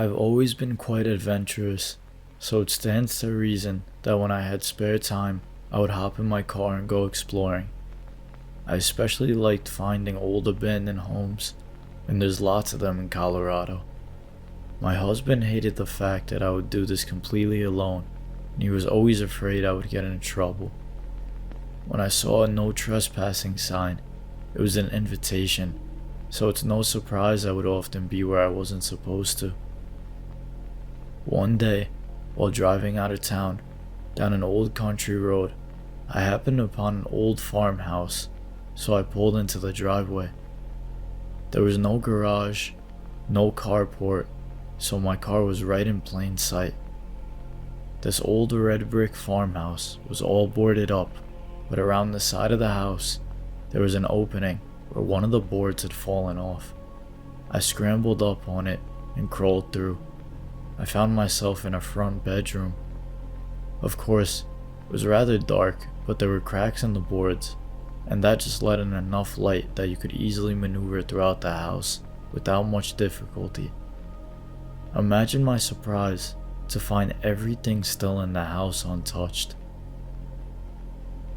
I've always been quite adventurous, so it stands to reason that when I had spare time, I would hop in my car and go exploring. I especially liked finding old abandoned homes, and there's lots of them in Colorado. My husband hated the fact that I would do this completely alone, and he was always afraid I would get in trouble. When I saw a no trespassing sign, it was an invitation, so it's no surprise I would often be where I wasn't supposed to. One day, while driving out of town, down an old country road, I happened upon an old farmhouse, so I pulled into the driveway. There was no garage, no carport, so my car was right in plain sight. This old red brick farmhouse was all boarded up, but around the side of the house, there was an opening where one of the boards had fallen off. I scrambled up on it and crawled through. I found myself in a front bedroom. Of course, it was rather dark, but there were cracks in the boards, and that just let in enough light that you could easily maneuver throughout the house without much difficulty. Imagine my surprise to find everything still in the house untouched.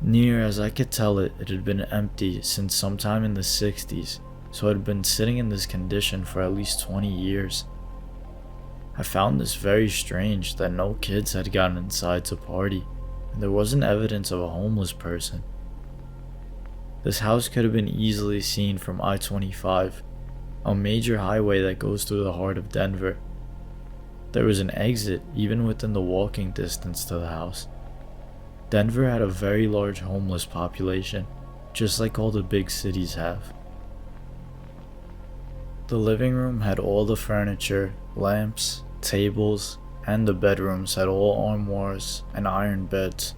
Near as I could tell it had been empty since sometime in the 60s, so it had been sitting in this condition for at least 20 years. I found this very strange that no kids had gotten inside to party, and there wasn't evidence of a homeless person. This house could have been easily seen from I-25, a major highway that goes through the heart of Denver. There was an exit even within the walking distance to the house. Denver had a very large homeless population, just like all the big cities have. The living room had all the furniture, lamps, tables, and the bedrooms had all armoires and iron beds.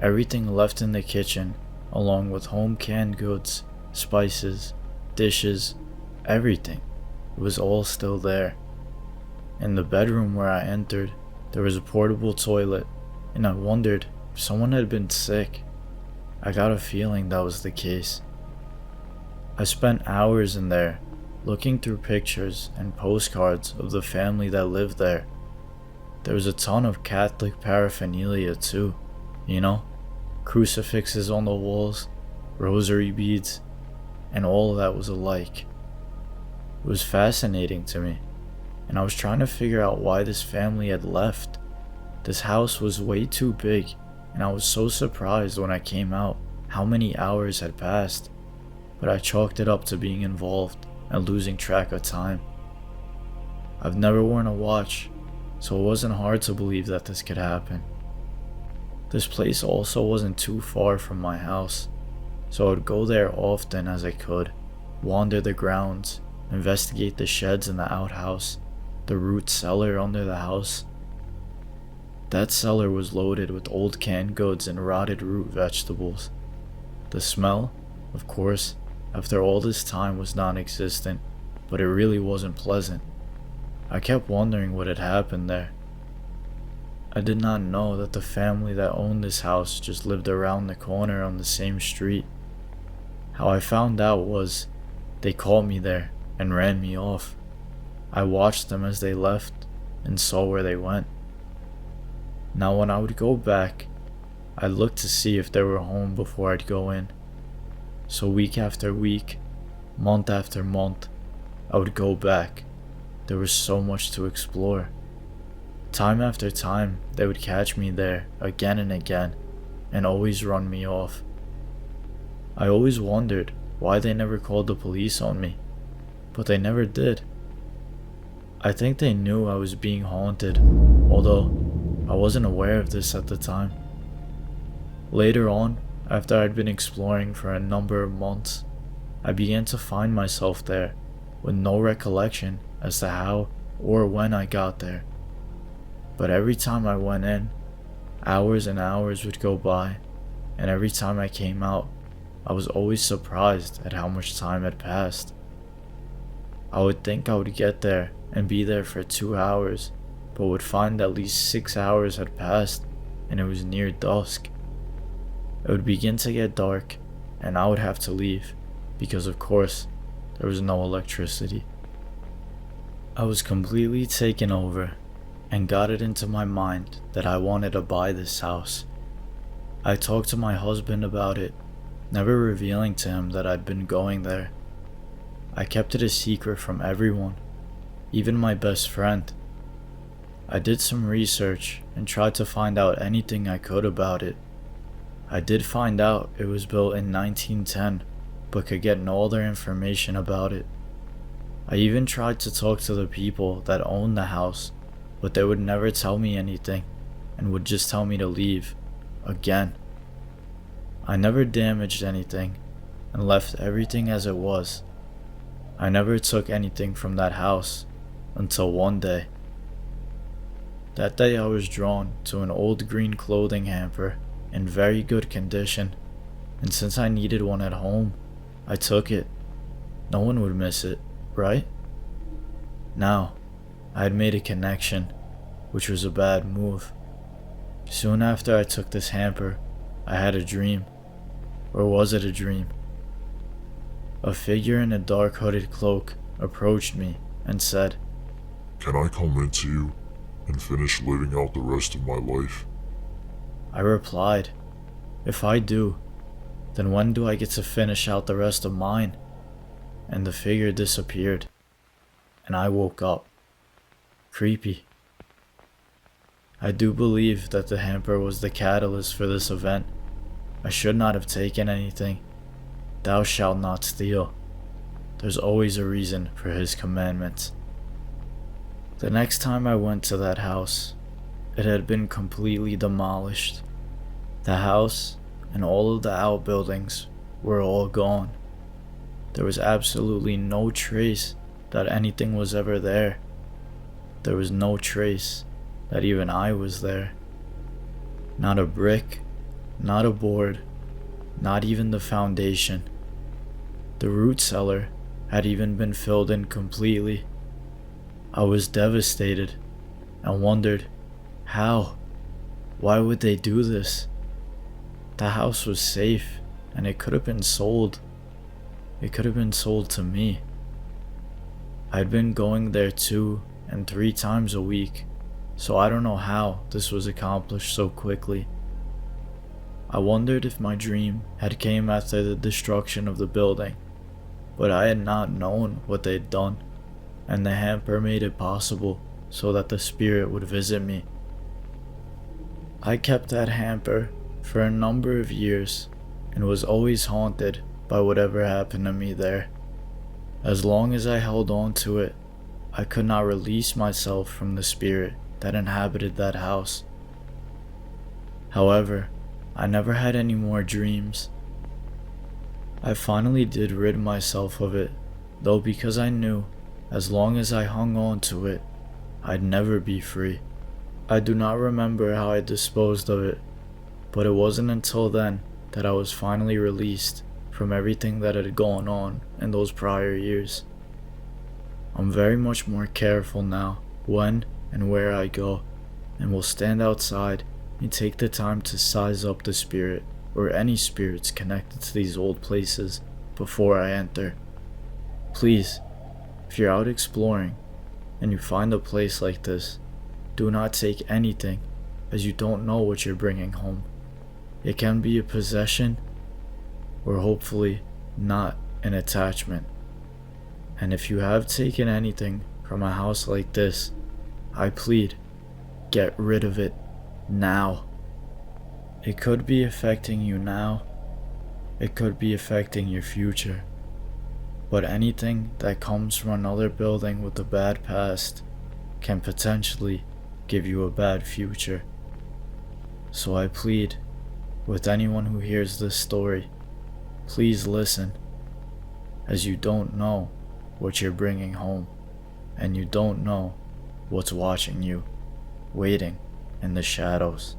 Everything left in the kitchen, along with home canned goods, spices, dishes, everything. It was all still there. In the bedroom where I entered, there was a portable toilet, and I wondered if someone had been sick. I got a feeling that was the case. I spent hours in there, looking through pictures and postcards of the family that lived there. There was a ton of Catholic paraphernalia too, crucifixes on the walls, rosary beads, and all of that was alike. It was fascinating to me, and I was trying to figure out why this family had left. This house was way too big, and I was so surprised when I came out how many hours had passed, but I chalked it up to being involved and losing track of time. I've never worn a watch, so it wasn't hard to believe that this could happen. This place also wasn't too far from my house, so I would go there often as I could, wander the grounds, investigate the sheds in the outhouse, the root cellar under the house. That cellar was loaded with old canned goods and rotted root vegetables. The smell, of course, after all this time was non-existent, but it really wasn't pleasant. I kept wondering what had happened there. I did not know that the family that owned this house just lived around the corner on the same street. How I found out was, they caught me there and ran me off. I watched them as they left and saw where they went. Now when I would go back, I looked to see if they were home before I'd go in. So week after week, month after month, I would go back. There was so much to explore. Time after time, they would catch me there again and again, and always run me off. I always wondered why they never called the police on me, but they never did. I think they knew I was being haunted, although I wasn't aware of this at the time. Later on, after I'd been exploring for a number of months, I began to find myself there with no recollection as to how or when I got there. But every time I went in, hours and hours would go by, and every time I came out, I was always surprised at how much time had passed. I would think I would get there and be there for 2 hours, but would find at least 6 hours had passed, and it was near dusk. It would begin to get dark, and I would have to leave, because of course, there was no electricity. I was completely taken over and got it into my mind that I wanted to buy this house. I talked to my husband about it, never revealing to him that I'd been going there. I kept it a secret from everyone, even my best friend. I did some research and tried to find out anything I could about it. I did find out it was built in 1910, but could get no other information about it. I even tried to talk to the people that owned the house, but they would never tell me anything and would just tell me to leave, again. I never damaged anything and left everything as it was. I never took anything from that house until one day. That day I was drawn to an old green clothing hamper in very good condition, and since I needed one at home, I took it. No one would miss it, right? Now, I had made a connection, which was a bad move. Soon after I took this hamper, I had a dream. Or was it a dream? A figure in a dark hooded cloak approached me and said, "Can I come into you and finish living out the rest of my life?" I replied, "If I do, then when do I get to finish out the rest of mine?" And the figure disappeared, and I woke up. Creepy. I do believe that the hamper was the catalyst for this event. I should not have taken anything. Thou shalt not steal. There's always a reason for his commandments. The next time I went to that house, it had been completely demolished. The house and all of the outbuildings were all gone. There was absolutely no trace that anything was ever there. There was no trace that even I was there. Not a brick, not a board, not even the foundation. The root cellar had even been filled in completely. I was devastated and wondered, how? Why would they do this? The house was safe and it could have been sold. It could have been sold to me. I'd been going there 2 and 3 times a week, so I don't know how this was accomplished so quickly. I wondered if my dream had came after the destruction of the building, but I had not known what they'd done, and the hamper made it possible so that the spirit would visit me. I kept that hamper for a number of years and was always haunted by whatever happened to me there. As long as I held on to it, I could not release myself from the spirit that inhabited that house. However, I never had any more dreams. I finally did rid myself of it, though, because I knew as long as I hung on to it, I'd never be free. I do not remember how I disposed of it, but it wasn't until then that I was finally released from everything that had gone on in those prior years. I'm very much more careful now when and where I go, and will stand outside and take the time to size up the spirit or any spirits connected to these old places before I enter. Please, if you're out exploring and you find a place like this, do not take anything, as you don't know what you're bringing home. It can be a possession, or hopefully not an attachment. And if you have taken anything from a house like this, I plead, get rid of it now. It could be affecting you now. It could be affecting your future. But anything that comes from another building with a bad past can potentially give you a bad future. So I plead with anyone who hears this story, please listen, as you don't know what you're bringing home, and you don't know what's watching you, waiting in the shadows.